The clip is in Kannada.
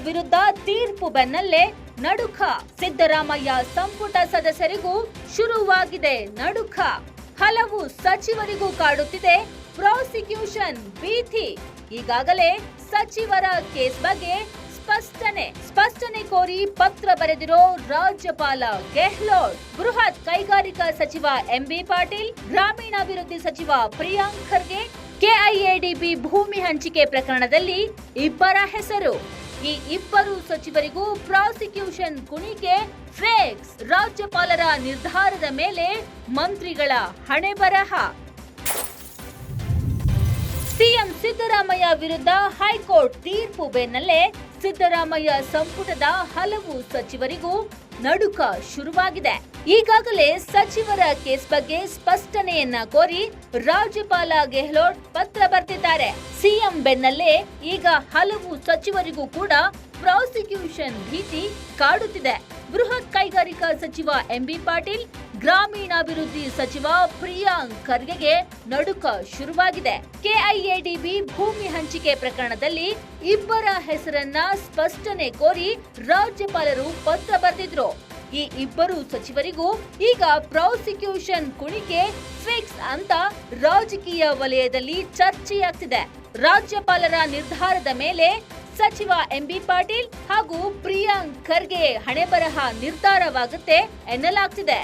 ವಿರುದ್ಧ ತೀರ್ಪು ಬೆನ್ನಲ್ಲೇ ನಡುಕ. ಸಿದ್ದರಾಮಯ್ಯ ಸಂಪುಟ ಸದಸ್ಯರಿಗೂ ಶುರುವಾಗಿದೆ ನಡುಕ. ಹಲವು ಸಚಿವರಿಗೂ ಕಾಡುತ್ತಿದೆ ಪ್ರಾಸಿಕ್ಯೂಷನ್ ಭೀತಿ. ಈಗಾಗಲೇ ಸಚಿವರ ಕೇಸ್ ಬಗ್ಗೆ ಸ್ಪಷ್ಟನೆ ಕೋರಿ ಪತ್ರ ಬರೆದಿರೋ ರಾಜ್ಯಪಾಲ ಗೆಹ್ಲೋಟ್. ಬೃಹತ್ ಕೈಗಾರಿಕಾ ಸಚಿವ ಎಂಬಿ ಪಾಟೀಲ್, ಗ್ರಾಮೀಣಾಭಿವೃದ್ಧಿ ಸಚಿವ ಪ್ರಿಯಾಂಕ್ ಖರ್ಗೆ, ಕೆಐಎಡಿಬಿ ಭೂಮಿ ಹಂಚಿಕೆ ಪ್ರಕರಣದಲ್ಲಿ ಇಬ್ಬರ ಹೆಸರು. ಈ ಇಬ್ಬರು ಸಚಿವರಿಗೂ ಪ್ರಾಸಿಕ್ಯೂಷನ್ ಕುಣಿಕೆ ಫೇಕ್ಸ್. ರಾಜ್ಯಪಾಲರ ನಿರ್ಧಾರದ ಮೇಲೆ ಮಂತ್ರಿಗಳ ಹಣೆಬರಹ. ಸಿಎಂ ಸಿದ್ದರಾಮಯ್ಯ ವಿರುದ್ಧ ಹೈಕೋರ್ಟ್ ತೀರ್ಪು ಬೆನ್ನಲ್ಲೇ ಸಿದ್ದರಾಮಯ್ಯ ಸಂಪುಟದ ಹಲವು ಸಚಿವರಿಗೂ ನಡುಕ ಶುರುವಾಗಿದೆ. ಈಗಾಗಲೇ ಸಚಿವರ ಕೇಸ್ ಬಗ್ಗೆ ಸ್ಪಷ್ಟನೆಯನ್ನ ಕೋರಿ ರಾಜ್ಯಪಾಲ ಗೆಹ್ಲೋಟ್ ಪತ್ರ ಬರೆದಿದ್ದಾರೆ. ಸಿಎಂ ಬೆನ್ನಲ್ಲೇ ಈಗ ಹಲವು ಸಚಿವರಿಗೂ ಕೂಡ ಪ್ರಾಸಿಕ್ಯೂಷನ್ ಭೀತಿ ಕಾಡುತ್ತಿದೆ. ಬೃಹತ್ ಕೈಗಾರಿಕಾ ಸಚಿವ ಎಂಬಿ ಪಾಟೀಲ್, ಗ್ರಾಮೀಣಾಭಿವೃದ್ಧಿ ಸಚಿವ ಪ್ರಿಯಾಂಕ್ ಖರ್ಗೆಗೆ ನಡುಕ ಶುರುವಾಗಿದೆ. ಕೆಐಎಡಿಬಿ ಭೂಮಿ ಹಂಚಿಕೆ ಪ್ರಕರಣದಲ್ಲಿ ಇಬ್ಬರ ಹೆಸರನ್ನ ಸ್ಪಷ್ಟನೆ ಕೋರಿ ರಾಜ್ಯಪಾಲರು ಪತ್ರ ಬರೆದಿದ್ರು. ಈ ಇಬ್ಬರು ಸಚಿವರಿಗೂ ಈಗ ಪ್ರಾಸಿಕ್ಯೂಷನ್ ಕುಣಿಕೆ ಫಿಕ್ಸ್ ಅಂತ ರಾಜಕೀಯ ವಲಯದಲ್ಲಿ ಚರ್ಚೆಯಾಗ್ತಿದೆ. ರಾಜ್ಯಪಾಲರ ನಿರ್ಧಾರದ ಮೇಲೆ ಸಚಿವ ಎಂಬಿ ಪಾಟೀಲ್ ಹಾಗೂ ಪ್ರಿಯಾಂಕ್ ಖರ್ಗೆ ಹಣೆಬರಹ ನಿರ್ಧಾರವಾಗುತ್ತೆ ಎನ್ನಲಾಗ್ತಿದೆ.